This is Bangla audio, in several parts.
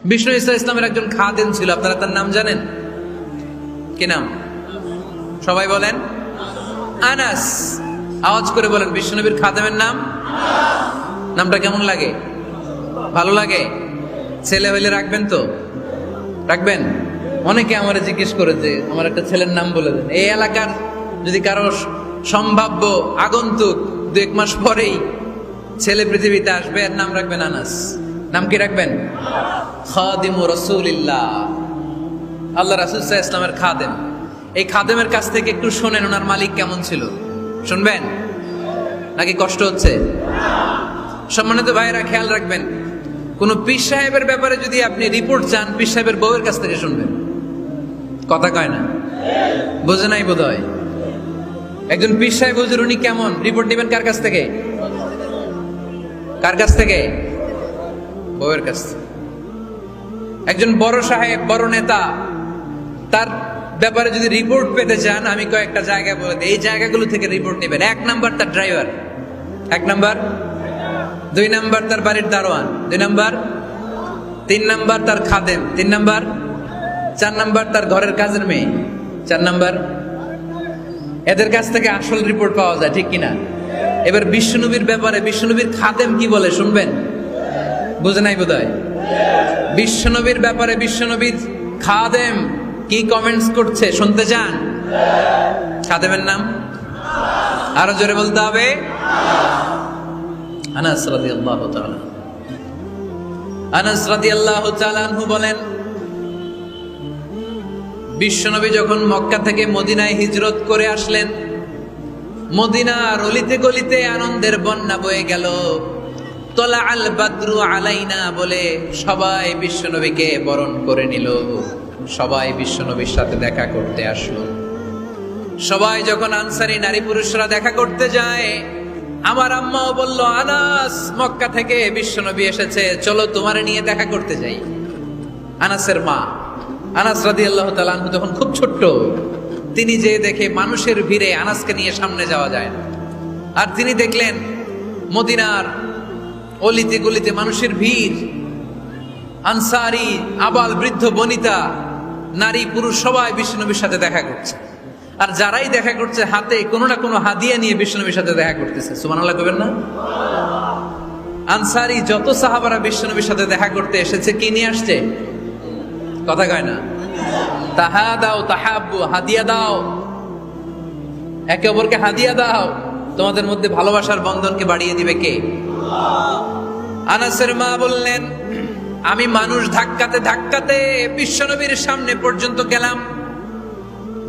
বিষ্ণু ঈসা ইসলামের একজন খাদেম ছিল, আপনারা তার নাম জানেন? কি নাম? সবাই বলেন আনাস। আওয়াজ করে বলেন, বিশ্বনবীর খাদেমের নাম। নামটা কেমন লাগে? ভালো লাগে? ছেলে হইলে রাখবেন তো? রাখবেন? অনেকে আমার জিজ্ঞেস করে যে আমার একটা ছেলের নাম বলে দেন। এই এলাকার যদি কারো সম্ভাব্য আগন্তুক 2-1 মাস পরেই ছেলে পৃথিবীতে আসবে, এর নাম রাখবেন আনাস। নাম কি রাখবেন? খাদিমু রাসূলিল্লাহ, আল্লাহ রাসূল সাল্লাল্লাহু আলাইহি ওয়াসাল্লামের খাদেম। এই খাদেমের কাছ থেকে একটু শোনেন ওনার মালিক কেমন ছিল। শুনবেন নাকি কষ্ট হচ্ছে? সম্মানিত ভাইরা, খেয়াল রাখবেন, কোন পীর সাহেবের ব্যাপারে যদি আপনি রিপোর্ট চান, পীর সাহেবের বউয়ের কাছ থেকে শুনবেন। কথা কয় না? বোঝে নাই বোধ হয়। একজন পীর সাহেব হুজুর উনি কেমন, রিপোর্ট নেবেন কার কাছ থেকে? কার কাছ থেকে? বউয়ের কাছ থেকে। একজন বড় সাহেব, বড় নেতা, তার ব্যাপারে যদি রিপোর্ট পেতে চান, আমি কয়েকটা জায়গা বলে দিই, এই জায়গাগুলো থেকে রিপোর্ট নেবেন। 1 নাম্বার তার ড্রাইভার, 1 নাম্বার। 2 নাম্বার তার বাড়ির দারোয়ান, 2 নাম্বার। 3 নাম্বার তার খাদেম, 3 নাম্বার। 4 নাম্বার তার ঘরের কাজের মেয়ে, 4 নাম্বার। এদের কাছ থেকে আসল রিপোর্ট পাওয়া যায়, ঠিক কিনা? এবার বিশ্বনবীর ব্যাপারে বিশ্বনবীর খাদেম কি বলে শুনবেন? বুঝে নাই বোধ হয়। বিশ্বনবীর ব্যাপারে বিশ্বনবীর খাদেম কি কমেন্টস করছে শুনতে চান? খাদেমের নাম আরো জোরে বলতে হবে। আনাস রাদিয়াল্লাহু তাআলা, আনাস রাদিয়াল্লাহু তাআলা আনহু বলেন, বিশ্বনবী যখন মক্কা থেকে মদিনায় হিজরত করে আসলেন, মদিনার অলিতে গলিতে আনন্দের বন্যা বয়ে গেল। তলা আল বাদরু আলাইনা বলে সবাই বিশ্বনবীকে বরণ করে নিল, সবাই বিশ্বনবীর সাথে দেখা করতে আসলো। সবাই যখন আনসারী নারী পুরুষরা দেখা করতে যায়, আমার আম্মাও বলল, আনাস, মক্কা থেকে বিশ্বনবী এসেছে, চলো তোমারে নিয়ে দেখা করতে যাই। আনাসের মা আনাস রাদিয়াল্লাহু তাআলা আনহু তখন খুব ছোট্ট, তিনি যে দেখে মানুষের ভিড়ে আনাসকে নিয়ে সামনে যাওয়া যায় না। আর তিনি দেখলেন মদিনার অলিতে গলিতে মানুষের ভিড়, আনসারী, আবাল বৃদ্ধ বনিতা, নারী পুরুষ সবাই বিশ্বনবীর সাথে দেখা করছে। আর যারাই দেখা করছে হাতে কোনো না কোনো হাদিয়া নিয়ে বিশ্বনবীর সাথে দেখা করতেছে। সুবহানাল্লাহ কইবেন না? আনসারী যত সাহাবারা বিশ্বনবীর সাথে দেখা করতে এসেছে, কি নিয়ে আসছে? কথা কয় না? তাহাদাও তাহাব্বু, হাদিয়া দাও, একে অপরকে হাদিয়া দাও। তোমাদের মধ্যে ভালোবাসার বন্ধনকে বাড়িয়ে দিবে কে? আনাসের মা বললেন, আমি মানুষ ধাক্কাতে ধাক্কাতে বিশ্বনবীর সামনে পর্যন্ত গেলাম,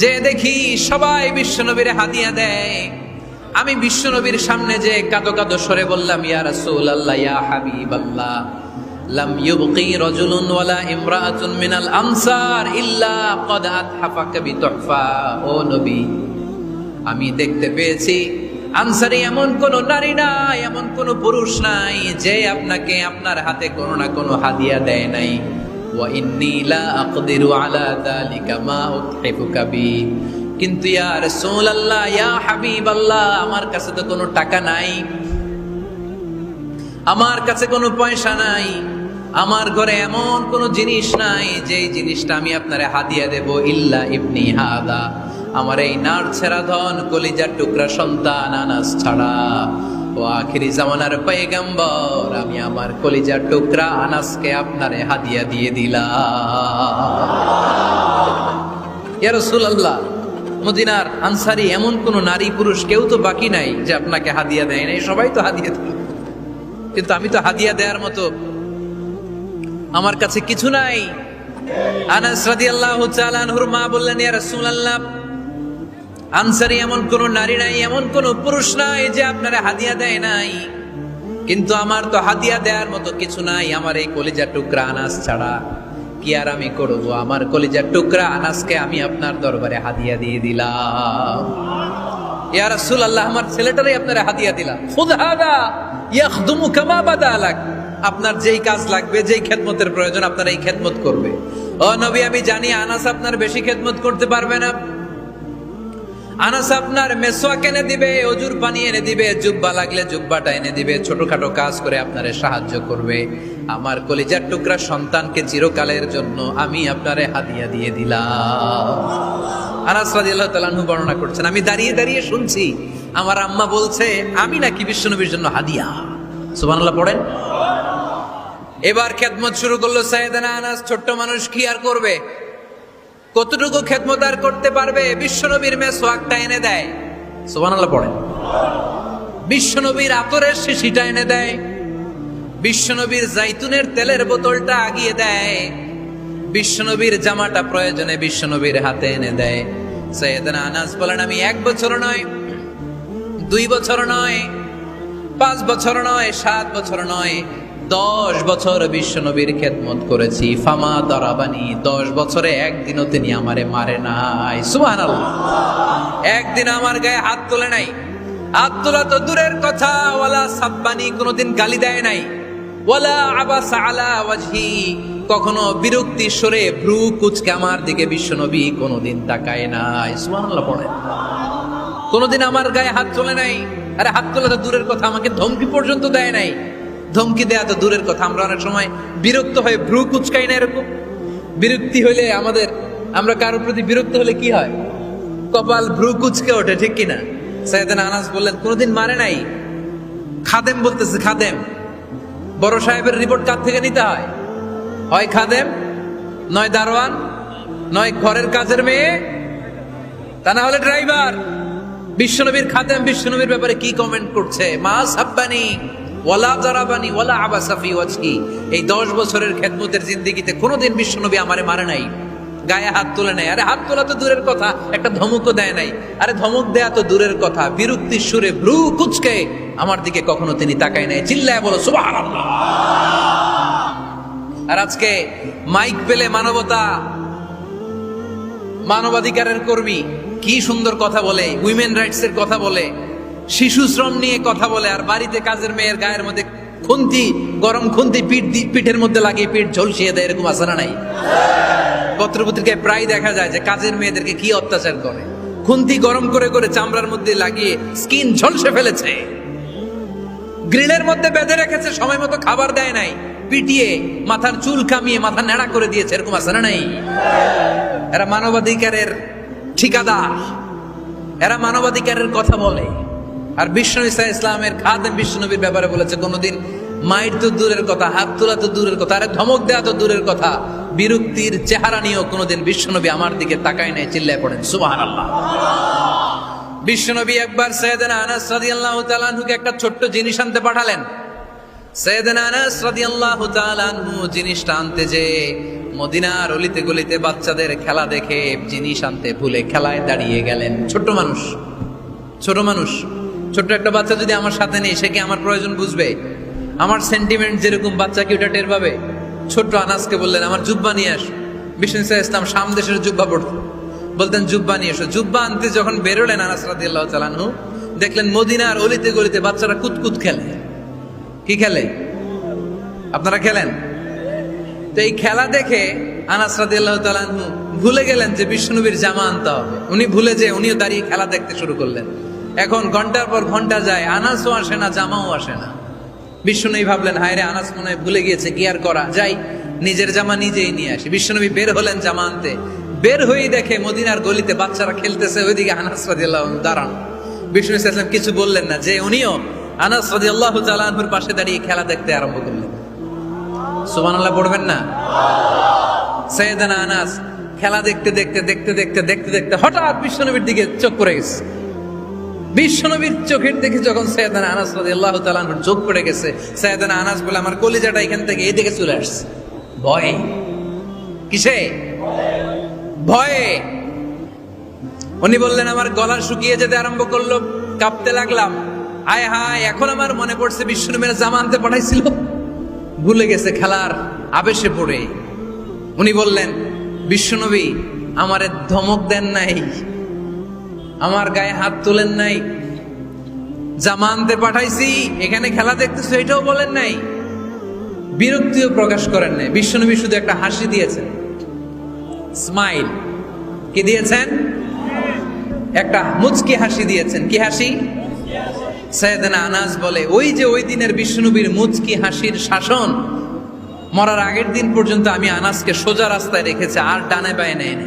যে দেখি সবাই বিশ্বনবীর হাদিয়া দেয়। আমি বিশ্বনবীর সামনে যে কাঁদো কাঁদো সরে বললাম, ইয়া রাসূলুল্লাহ, ইয়া হাবিবাল্লাহ, লাম ইউবকি রাজুলুন ওয়ালা ইমরাআতুন মিনাল আনসার ইল্লা ক্বাদ আতহাফাকা বিতুহফা। ও নবী, আমি দেখতে পেয়েছি আনসারী এমন কোন নারী নাই, এমন কোন পুরুষ নাই যে আপনাকে আপনার হাতে কোনো না কোনো হাদিয়া দেয় নাই। ওয়া ইন্নী লা আকদিরু আলা যালিকা মা উতহিফুকা বি। কিন্তু ইয়া রাসূলুল্লাহ, ইয়া হাবিবাল্লাহ, আমার কাছে তো কোনো টাকা নাই, আমার কাছে কোনো পয়সা নাই, আমার ঘরে এমন কোনো জিনিস নাই যেই জিনিসটা আমি আপনারে হাদিয়া দেব, ইল্লা ইবনি হাদা, আমার এই নার ছেড়া ধন কলিজার টুকরা সন্তান আনাস ছাড়া। ও আখিরি জামানার পয়গম্বর, আমি আমার কলিজার টুকরা আনাসকে আপনারে হাদিয়া দিয়ে দিলাম। ইয়া রাসূলুল্লাহ, মদিনার আনসারী এমন কোন নারী পুরুষ কেউ তো বাকি নাই যে আপনাকে হাদিয়া দেয় নাই, সবাই তো হাদিয়া দিল, কিন্তু আমি তো হাদিয়া দেওয়ার মতো আমার কাছে কিছু নাই। আনাস রাদিয়াল্লাহু তাআলা আনহুর মা বললেন, ইয়া রাসূলুল্লাহ, আনসারী এমন কোন নারী নাই, এমন কোন পুরুষ নাই যে আপনারা হাদিয়া দেয় নাই, কিন্তু আমার তো হাদিয়া দেওয়ার মতো কিছু নাই আমার এই কলিজার টুকরা আনাস ছাড়া। কি আর আমি করব, আমার কলিজার টুকরা আনাসকে আমি আপনার দরবারে হাদিয়া দিয়ে দিলাম। ইয়া রাসূলুল্লাহ, আমার ছেলেটারই আপনারা হাদিয়া দিলাম। খুদ হাদা ইয়াখদুমু কামা বাদা লাক, আপনার যেই কাজ লাগবে, যেই খেদমতের প্রয়োজন, আপনার এই খেদমত করবে। ও নবী, আমি জানি আনাস আপনার বেশি খেদমত করতে পারবে না, আনাস আপনার মেসওয়াক এনে দিবে, অজুর পানি এনে দিবে, জুব্বা লাগলে জুব্বাটা এনে দিবে, ছোটখাটো কাজ করে আপনারে সাহায্য করবে। আমার কলিজার টুকরা সন্তানকে চিরকালের জন্য আমি আপনারে হাদিয়া দিয়ে দিলাম। আনাস রাদিয়াল্লাহু তাআলা আনহু বর্ণনা করছেন, আমি দাঁড়িয়ে দাঁড়িয়ে শুনছি আমার আম্মা বলছে আমি নাকি বিশ্বনবীর জন্য হাদিয়া। সুবহানাল্লাহ পড়েন। এবার খেদমত শুরু করলো সাইয়েদনা আনাস। ছোট্ট মানুষ কি আর করবে, কতটুকু খেদমত আর করতে পারবে? বিশ্বনবীর মেসওয়াকটা এনে দেয়। সুবহানাল্লাহ পড়েন। বিশ্বনবীর আতরের শিশিটা এনে দেয়, বিশ্বনবীর জাইতুনের তেলের বোতলটা আগিয়ে দেয়, বিশ্বনবীর জামাটা প্রয়োজনে বিশ্বনবীর হাতে এনে দেয়। সাইয়েদনা আনাস বলেন, আমি 1 বছর নয়, 2 বছর নয়, 5 বছর নয়, 7 বছর নয়, 10 বছর বিশ্বনবীর খেদমত করেছি। ফামা দারাবানি, 10 বছরে একদিনও তিনি আমারে মারে নাই। সুবহানাল্লাহ। একদিন আমার গায়ে হাত তোলে নাই। হাত তোলা তো দূরের কথা, ওয়ালা সাব্বানি, কোনোদিন গালি দেয় নাই। ওয়ালা আবাসা আলা ওয়াজহি, কখনো বিরক্তি সরে ভ্রু কুচকে আমার দিকে বিশ্বনবী কোনোদিন তাকায় নাই। সুবহানাল্লাহ পড়ে। কোনোদিন আমার গায়ে হাত তোলে নাই। আরে হাত তোলা তো দূরের কথা, আমাকে ধমকি পর্যন্ত দেয় নাই। ধমকি দেয়া তো দূরের কথা, আমরা অনেক সময় বিরক্ত হয়ে ভ্রু কুচকাই না। এরকম বিরক্তি হলে আমরা কারোর প্রতি বিরক্ত হলে কি হয়? কপাল ভ্রু কুচকে ওঠে, ঠিক কিনা? সাইয়েদনা আনাস বললেন কোনোদিন মারে নাই। খাদেম বলতেছে, খাদেম, বড় সাহেবের রিপোর্ট কার থেকে নিতে হয়? হয় খাদেম, নয় দারোয়ান, নয় ঘরের কাজের মেয়ে, তা না হলে ড্রাইভার। বিশ্বনবীর খাদেম বিশ্বনবীর ব্যাপারে কি কমেন্ট করছে? মা সাব্বানি ওয়ালা জারাবানি ওয়ালা আবাসা ফি ওয়াজহি। এই 10 বছরের খেদমতের জিন্দেগিতে কোনোদিন বিশ্বনবী আমারে মারে নাই, গায়ে হাত তোলে নাই। আরে হাত তোলা তো দূরের কথা, একটা ধমকও দেয় নাই। আরে ধমক দেয়া তো দূরের কথা, বিরক্তির সুরে ভ্রু কুচকে আমার দিকে কখনো তিনি তাকায় নাই। চিল্লায় বলো সুবহানাল্লাহ। আর আজকে মাইক পেলে মানবতা, মানবাধিকারের কর্মী কি সুন্দর কথা বলে, উইমেন রাইটস এর কথা বলে, শিশু শ্রম নিয়ে কথা বলে, আর বাড়িতে কাজের মেয়ের গায়ের মধ্যে খুন্তি, গরম খুন্তি পিঠের মধ্যে লাগিয়ে পিঠ ঝলসিয়ে দেয়। এরকম আছে না নাই? পত্রপত্রিকায় প্রায় দেখা যায় যে কাজের মেয়েদেরকে কি অত্যাচার করে। খুন্তি গরম করে করে চামড়ার মধ্যে লাগিয়ে স্কিন ঝলসে ফেলেছে, গ্রিলের মধ্যে বেঁধে রেখেছে, সময় মতো খাবার দেয় নাই, পিটিয়ে মাথার চুল কামিয়ে মাথা নেড়া করে দিয়েছে। এরকম আছে না নাই? এরা মানবাধিকারের ঠিকাদার, এরা মানবাধিকারের কথা বলে। আর বিশ্বনবী ইসলামের খাদেম বিশ্বনবীর ব্যাপারে বলেছে কোনোদিন মাইর তো দূরের কথা, হাত তোলা তো দূরের কথা, আরে ধমক দেয়া তো দূরের কথা, বিরক্তির চেহারা নিয়েও কোনোদিন বিশ্বনবী আমার দিকে তাকায় নাই। চিল্লায় পড়েন সুবহানাল্লাহ। বিশ্বনবী একবার সাইয়েদনা আনাস রাদিয়াল্লাহু তাআলা আনহুকে একটা ছোট্ট জিনিস আনতে পাঠালেন। সাইয়েদনা আনাস রাদিয়াল্লাহু তাআলা আনহু জিনিসটা আনতে যে মদিনার অলিতে গলিতে বাচ্চাদের খেলা দেখে জিনিস আনতে ভুলে খেলায় দাঁড়িয়ে গেলেন। ছোট মানুষ, ছোট্ট একটা বাচ্চা যদি আমার সাথে নেই, সে কি আমার প্রয়োজন বুঝবে? আমার সেন্টিমেন্ট যেরকম, বাচ্চা কি ওটা টের পাবে? ছোট্ট আনাসকে বললেন আমার জুব্বা নিয়ে আস। বিষ্ণু ইসলাম শাম দেশের জুব্বা পড়তো, বলতেন জুব্বা নিয়ে এসো। জুব্বা আনতে যখন বেরোলেন আনাস রাদিয়াল্লাহু তাআলা আনহু, দেখলেন মদিনার অলিতে গলিতে বাচ্চারা কুতকুত খেলে। কি খেলে? আপনারা খেলেন তো? এই খেলা দেখে আনাস রাদিয়াল্লাহু তাআলা আনহু ভুলে গেলেন যে বিশ্বনবীর জামা আনতে হবে। উনি ভুলে যে উনিও দাঁড়িয়ে খেলা দেখতে শুরু করলেন। এখন ঘন্টার পর ঘন্টা যায়, আনাসও আসে না, জামাও আসে না। বিশ্বনবী ভাবলেন হায় রে, আনাস মনে হয় ভুলে গিয়েছে, কি আর করা যাই, নিজের জামা নিজেই নিয়ে আসি। বিশ্বনবী বের হলেন জামা আনতে। বের হয়েই দেখে মদিনার গলিতে বাচ্চারা খেলতেছে, ওইদিকে আনাস রাদিয়াল্লাহু আনহু দাঁড়ানো। বিষ্ণু ইসলাম কিছু বললেন না, যে উনিও আনাস রাদিয়াল্লাহু তাআলা আনহুর পাশে দাঁড়িয়ে খেলা দেখতে আরম্ভ করলেন। সুবহানাল্লাহ পড়বেন না? সাইয়েদনা আনাস খেলা দেখতে দেখতে দেখতে দেখতে দেখতে দেখতে হঠাৎ বিশ্বনবীর দিকে চোখ পড়ে গেছে। বিশ্বনবীর চোখের দেখে যখন সাইয়েদনা আনাস রাদিয়াল্লাহু তাআলা আনহুর চোখ পড়ে গেছে, সাইয়েদনা আনাস বলে আমার কলিজাটা এখান থেকে এই দিকে চলে আসছে। ভয়ে। কিসে? ভয়ে। উনি বললেন আমার গলা শুকিয়ে যেতে আরম্ভ করলো, কাঁপতে লাগলাম। হায় হায়, এখন আমার মনে পড়ছে বিশ্বনবীর জামা আনতে পাঠাইছিল, ভুলে গেছে খেলার আবেশে পড়ে। উনি বললেন বিশ্বনবী আমারে ধমক দেন নাই, আমার গায়ে হাত তোলেন নাই, জামা আনতে পাঠাইছি, এখানে খেলা দেখতেছো এটাও বলেন নাই, বিরক্তিও প্রকাশ করেন নাই। বিশ্বনবী শুধু একটা হাসি দিয়েছেন, স্মাইল। কি দিয়েছেন? একটা মুচকি হাসি দিয়েছেন। কি হাসি? সাইয়েদনা আনাস বলে ওই যে ওই দিনের বিশ্বনবীর মুচকি হাসির শাসন মরার আগের দিন পর্যন্ত আমি আনাসকে সোজা রাস্তায় রেখেছি, আর ডানে বায়ে নেয় না।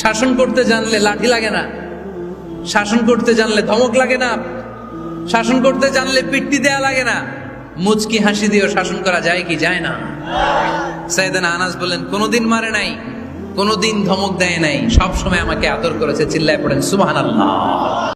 শাসন করতে জানলে লাঠি লাগে না, শাসন করতে জানলে ধমক লাগে না, শাসন করতে জানলে পিট্টি দেয়া লাগে না। মুচকি হাসি দিয়েও শাসন করা যায় কি যায় না? সাইয়েদনা আনাস বলেন কোনোদিন মারে নাই, কোনোদিন ধমক দেয় নাই, সব সময় আমাকে আদর করেছে। চিল্লায় পড়েন সুবহানাল্লাহ।